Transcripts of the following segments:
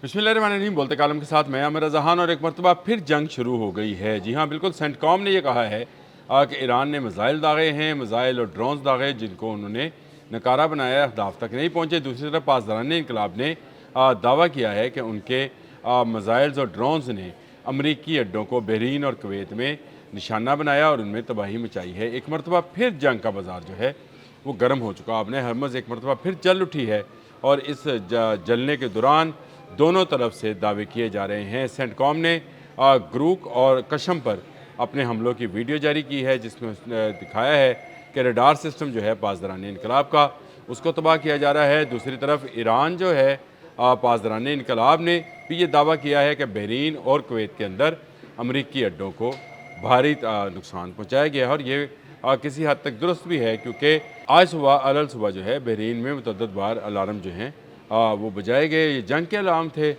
बिस्मिल्लाहिर्रहमानिर्रहीम। बोलते कालम के साथ मैं आमिर रज़ान और एक मरतबा फिर जंग शुरू हो गई है। जी हाँ, बिल्कुल। सेंटकॉम ने यह कहा है कि ईरान ने मिज़ाइल दागे हैं, मिज़ाइल और ड्रोन्स दागे जिनको उन्होंने नकारा बनाया, अहदाफ तक नहीं पहुँचे। दूसरी तरफ पासदारान इनकलाब ने दावा किया है कि उनके मिज़ाइल्स और ड्रोन्स ने अमरीकी अड्डों को बहरीन और कुवैत में निशाना बनाया और उनमें तबाही मचाई है। एक मरतबा फिर जंग का बाजार जो है वो गर्म हो चुका। आपने हरमज़ एक मरतबा फिर जल उठी है और इस जलने के दौरान दोनों तरफ से दावे किए जा रहे हैं। सेंटकॉम ने ग्रूक और कशम पर अपने हमलों की वीडियो जारी की है, जिसमें उसने दिखाया है कि रडार सिस्टम जो है पासदारान इनकलाब का, उसको तबाह किया जा रहा है। दूसरी तरफ ईरान जो है, पासदारान इनकलाब ने भी ये दावा किया है कि बहरीन और कुवैत के अंदर अमरीकी अड्डों को भारी नुकसान पहुँचाया गया है। और ये किसी हद तक दुरुस्त भी है, क्योंकि आज सुबह अलल सुबह जो है बहरीन में मुतअद्दिद बार अलार्म जो हैं वो बजाए गए। ये जंग के अलार्म थे,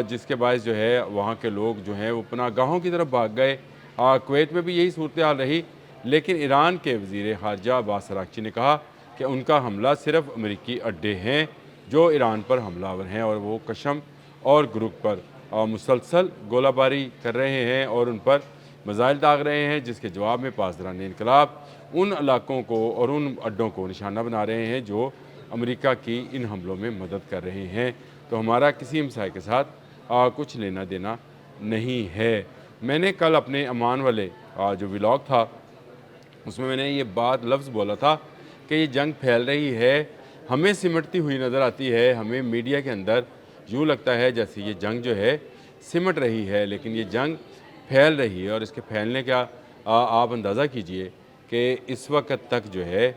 जिसके बायस जो है वहाँ के लोग जो हैं वो पनाहगाहों की तरफ भाग गए। कुवैत में भी यही सूरत हाल रही, लेकिन ईरान के वज़ीर ख़ारजा अब्बास अराग़ची ने कहा कि उनका हमला सिर्फ अमरीकी अड्डे हैं जो ईरान पर हमलावर हैं, और वो कशम और ग्रुप पर मुसलसल गोलाबारी कर रहे हैं और उन पर मिज़ाइल दाग रहे हैं, जिसके जवाब में पासदारान इनकलाब उन इलाकों को और उन अड्डों को निशाना बना रहे हैं जो अमेरिका की इन हमलों में मदद कर रहे हैं। तो हमारा किसी हमसाए के साथ कुछ लेना देना नहीं है। मैंने कल अपने अमान वाले जो व्लॉग था उसमें मैंने ये बात लफ्ज़ बोला था कि ये जंग फैल रही है, हमें सिमटती हुई नज़र आती है। हमें मीडिया के अंदर यूँ लगता है जैसे ये जंग जो है सिमट रही है, लेकिन ये जंग फैल रही है। और इसके फैलने का आप अंदाज़ा कीजिए कि इस वक्त तक जो है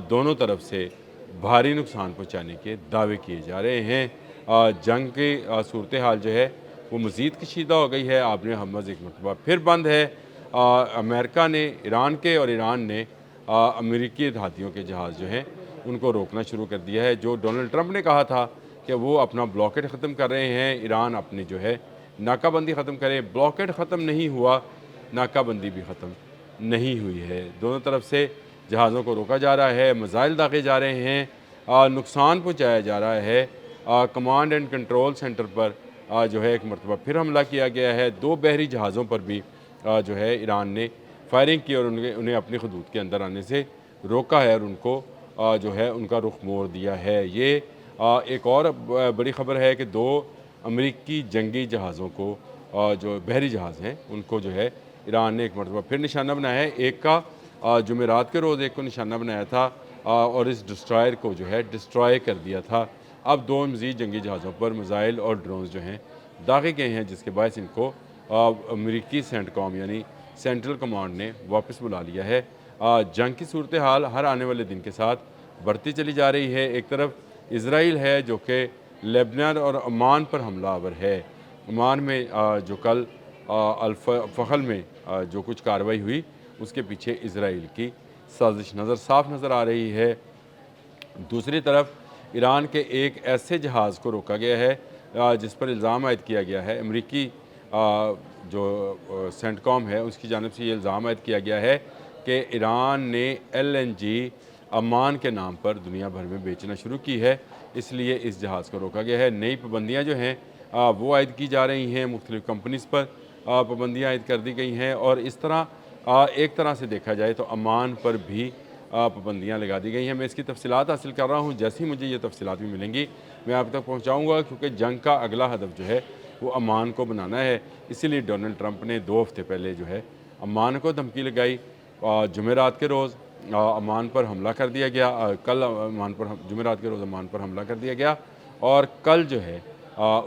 दोनों तरफ से भारी नुकसान पहुंचाने के दावे किए जा रहे हैं। जंग की सूरत हाल जो है वो मज़ीद कशीदा हो गई है। आपने हरमज़ एक मरतबा फिर बंद है। अमेरिका ने ईरान के और ईरान ने अमेरिकी हाथियों के जहाज़ जो हैं उनको रोकना शुरू कर दिया है। जो डोनाल्ड ट्रंप ने कहा था कि वो अपना ब्लॉकेट ख़त्म कर रहे हैं, ईरान अपनी जो है नाकाबंदी ख़त्म करे, ब्लॉकेट ख़त्म नहीं हुआ, नाकाबंदी भी ख़त्म नहीं हुई है। दोनों तरफ से जहाज़ों को रोका जा रहा है, मिज़ाइल दागे जा रहे हैं, नुकसान पहुँचाया जा रहा है। कमांड एंड कंट्रोल सेंटर पर जो है एक मरतबा फिर हमला किया गया है। 2 बहरी जहाज़ों पर भी जो है ईरान ने फायरिंग की और उन्हें अपनी हदूद के अंदर आने से रोका है और उनको जो है उनका रुख मोड़ दिया है। ये एक और बड़ी ख़बर है कि 2 अमरीकी जंगी जहाज़ों को जो बहरी जहाज़ हैं उनको जो है ईरान ने एक मरतबा फिर निशाना बनाया है। एक का जुमेरात के रोज़ एक को निशाना बनाया था और इस डिस्ट्रॉयर को जो है डिस्ट्रॉय कर दिया था। अब 2 मज़ीद जंगी जहाज़ों पर मिज़ाइल और ड्रोन्स जो हैं दागे गए हैं, जिसके बायस इनको अमरीकी सेंटकॉम यानी सेंट्रल कमांड ने वापस बुला लिया है। जंग की सूरत हाल हर आने वाले दिन के साथ बढ़ती चली जा रही है। एक तरफ इसराइल है जो कि लेबनान और ओमान पर हमलावर है। ओमान में जो कल अल-फखल में जो कुछ कार्रवाई हुई उसके पीछे इसराइल की साजिश साफ नज़र आ रही है। दूसरी तरफ ईरान के एक ऐसे जहाज़ को रोका गया है जिस पर इल्ज़ाम आयद किया गया है, अमरीकी जो सेंटकॉम है उसकी जानिब से ये इल्ज़ाम आयद किया गया है कि ईरान ने LNG अमान के नाम पर दुनिया भर में बेचना शुरू की है, इसलिए इस जहाज़ को रोका गया है। नई पाबंदियाँ जो हैं वो आयद की जा रही हैं, मुख्तलिफ़ कंपनीज़ पर पाबंदियाँ आयद कर दी गई हैं। और इस तरह एक तरह से देखा जाए तो अमान पर भी पाबंदियाँ लगा दी गई हैं। मैं इसकी तफसीलात हासिल कर रहा हूँ, जैसे ही मुझे ये तफसीलात भी मिलेंगी मैं आप तक पहुँचाऊँगा, क्योंकि जंग का अगला हदफ जो है वो अमान को बनाना है। इसीलिए डोनाल्ड ट्रंप ने 2 हफ्ते पहले जो है अमान को धमकी लगाई। जुमेरात के रोज़ अमान पर हमला कर दिया गया। कल अमान पर जुमेरात के रोज़ अमान पर हमला कर दिया गया और कल जो है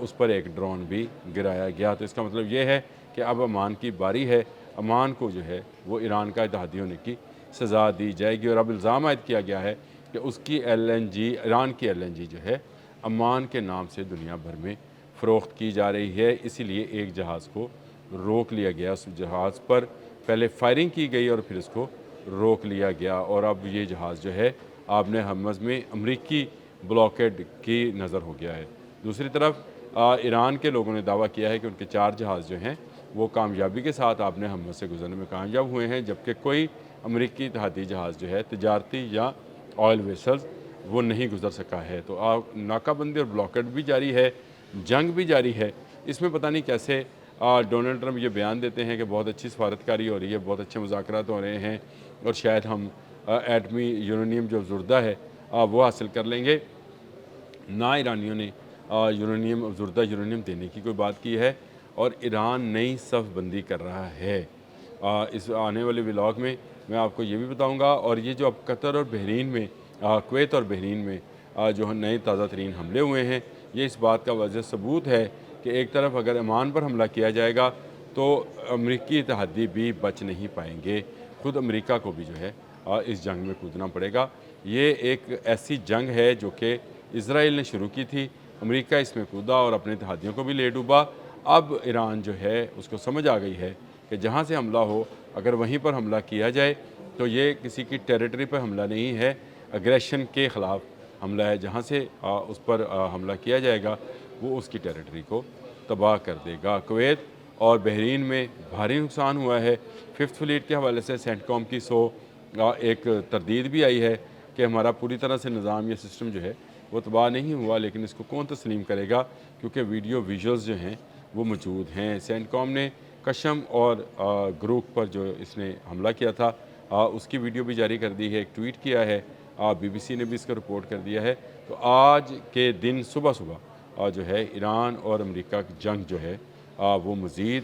उस पर एक ड्रोन भी गिराया गया। तो इसका मतलब ये है कि अब अमान की बारी है, अमान को जो है वो ईरान का इत्तेहादी होने की सज़ा दी जाएगी। और अब इल्ज़ाम आयद किया गया है कि उसकी LNG, ईरान की LNG जो है अमान के नाम से दुनिया भर में फ़रोख्त की जा रही है। इसीलिए एक जहाज़ को रोक लिया गया, उस जहाज़ पर पहले फायरिंग की गई और फिर उसको रोक लिया गया। और अब ये जहाज़ जो है आपने हरमज़ में अमरीकी ब्लॉकेड की नज़र हो गया है। दूसरी तरफ ईरान के लोगों ने दावा किया है कि उनके 4 जहाज़ जो हैं वो कामयाबी के साथ आपने हरमज़ से गुजरने में कामयाब हुए हैं, जबकि कोई अमरीकी इत्तेहादी जहाज़ जो है तजारती या ऑयल वेसल्स वो नहीं गुजर सका है। तो नाकाबंदी और ब्लॉकेड भी जारी है। जंग भी जारी है। इसमें पता नहीं कैसे डोनाल्ड ट्रंप ये बयान देते हैं कि बहुत अच्छी सफारतकारी हो रही है, बहुत अच्छे मुज़ाकरात हो रहे हैं और शायद हम एटमी यूरेनियम जो अफजुर्दा है वो हासिल कर लेंगे। ना ईरानियों ने यूरेनियम अफजुर्दा यूरेनियम देने की कोई बात की है और ईरान नई सफ़ बंदी कर रहा है। इस आने वाले व्लॉग में मैं आपको ये भी बताऊंगा। और ये जो अब कतर और बहरीन में कुवैत और बहरीन में जो नए ताज़ा तरीन हमले हुए हैं, ये इस बात का वाज़ेह सबूत है कि एक तरफ अगर ईमान पर हमला किया जाएगा तो अमरीकी इत्तेहादी भी बच नहीं पाएंगे। ख़ुद अमरीका को भी जो है इस जंग में कूदना पड़ेगा। ये एक ऐसी जंग है जो कि इसराइल ने शुरू की थी, अमेरिका इसमें कूदा और अपने इत्तेहादियों को भी ले डूबा। अब ईरान जो है उसको समझ आ गई है कि जहाँ से हमला हो अगर वहीं पर हमला किया जाए तो ये किसी की टेरिटरी पर हमला नहीं है, अग्रेशन के ख़िलाफ़ हमला है। जहाँ से उस पर हमला किया जाएगा वो उसकी टेरिटरी को तबाह कर देगा। कुवैत और बहरीन में भारी नुकसान हुआ है। 5th फ्लीट के हवाले से सेंटकॉम की एक तरदीद भी आई है कि हमारा पूरी तरह से निज़ाम या सिस्टम जो है वो तबाह नहीं हुआ, लेकिन इसको कौन तस्लीम करेगा क्योंकि वीडियो विजुअल्स जो हैं वो मौजूद हैं। सेंटकॉम ने कशम और ग्रुप पर जो इसने हमला किया था उसकी वीडियो भी जारी कर दी है, एक ट्वीट किया है। BBC ने भी इसका रिपोर्ट कर दिया है। तो आज के दिन सुबह सुबह जो है ईरान और अमेरिका की जंग जो है वो मज़ीद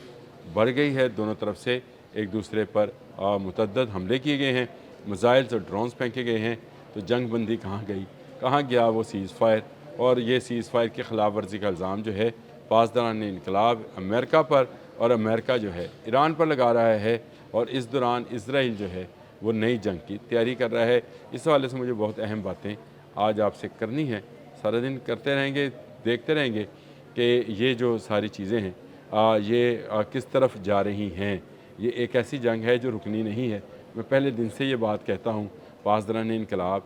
बढ़ गई है। दोनों तरफ से एक दूसरे पर मुतअद्दिद हमले किए गए हैं, मिसाइल्स और ड्रोन्स फेंके गए हैं। तो जंग बंदी कहाँ गई, कहाँ गया वो सीज़ फायर? और ये सीज़ फायर की खिलाफ वर्जी का इल्ज़ाम जो है पासदारान इनकलाब अमेरिका पर और अमेरिका जो है ईरान पर लगा रहा है। और इस दौरान इसराइल जो है वो नई जंग की तैयारी कर रहा है। इस हवाले से मुझे बहुत अहम बातें आज आपसे करनी है। सारा दिन करते रहेंगे, देखते रहेंगे कि ये जो सारी चीज़ें हैं ये किस तरफ जा रही हैं। ये एक ऐसी जंग है जो रुकनी नहीं है। मैं पहले दिन से ये बात कहता हूँ, पासदारान इनकलाब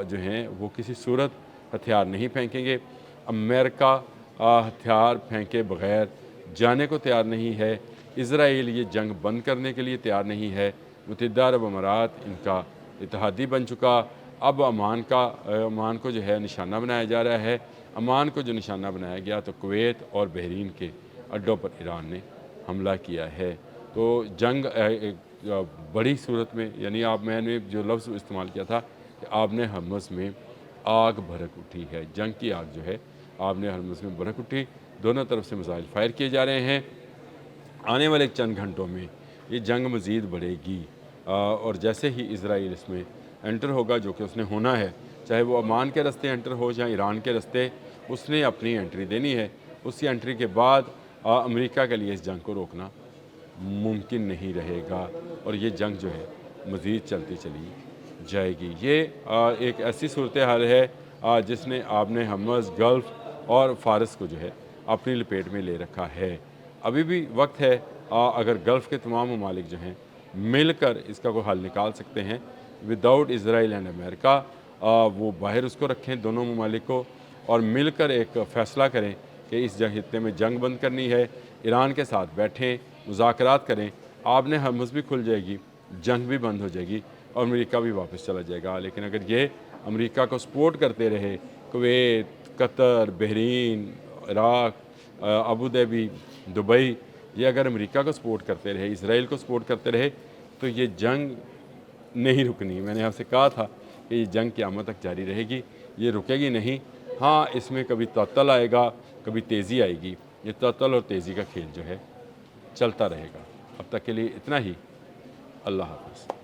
जो हैं वो किसी सूरत हथियार नहीं फेंकेंगे। अमेरिका हथियार फेंके बग़ैर जाने को तैयार नहीं है। इसराइल ये जंग बंद करने के लिए तैयार नहीं है। मुत्तहिदा अरब अमारात इनका इत्तेहादी बन चुका। अब अमान को जो है निशाना बनाया जा रहा है। अमान को जो निशाना बनाया गया तो कुवैत और बहरीन के अड्डों पर ईरान ने हमला किया है। तो जंग एक बड़ी सूरत में, यानी मैंने जो लफ्ज़ इस्तेमाल किया था कि आपने हरमुज़ में आग भड़क उठी है। जंग की आग जो है आपने हरमुज़ में भड़क उठी। दोनों तरफ से मिसाइल फायर किए जा रहे हैं। आने वाले चंद घंटों में ये जंग मज़ीद बढ़ेगी और जैसे ही इसराइल इसमें एंटर होगा, जो कि उसने होना है, चाहे वो अमान के रास्ते एंटर हो या ईरान के रास्ते, उसने अपनी एंट्री देनी है। उसकी एंट्री के बाद अमेरिका के लिए इस जंग को रोकना मुमकिन नहीं रहेगा और ये जंग जो है मज़ीद चलती चली जाएगी। ये एक ऐसी सूरत हाल है जिसने आपने हरमुज़, गल्फ़ और फ़ारस को जो है अपनी लपेट में ले रखा है। अभी भी वक्त है, अगर गल्फ़ के तमाम ममालिक जो हैं मिलकर इसका कोई हल निकाल सकते हैं विदाउट इसराइल एंड अमेरिका, वो बाहर उसको रखें दोनों ममालिक को और मिलकर एक फ़ैसला करें कि इस हित्ते में जंग बंद करनी है। ईरान के साथ बैठें, मुज़ाकरात करें, आपने हरमुज़ भी खुल जाएगी, जंग भी बंद हो जाएगी और अमेरिका भी वापस चला जाएगा। लेकिन अगर ये अमेरिका को सपोर्ट करते रहे, Kuwait, Qatar, Bahrain, Iraq, Abu Dhabi, Dubai, ये अगर अमेरिका को सपोर्ट करते रहे, इसराइल को सपोर्ट करते रहे, तो ये जंग नहीं रुकनी। मैंने आपसे कहा था कि ये जंग क़यामत तक जारी रहेगी, ये रुकेगी नहीं। हाँ, इसमें कभी तअत्तुल आएगा, कभी तेज़ी आएगी। ये तअत्तुल और तेज़ी का खेल जो है चलता रहेगा। अब तक के लिए इतना ही। अल्लाह हाफ़िज़।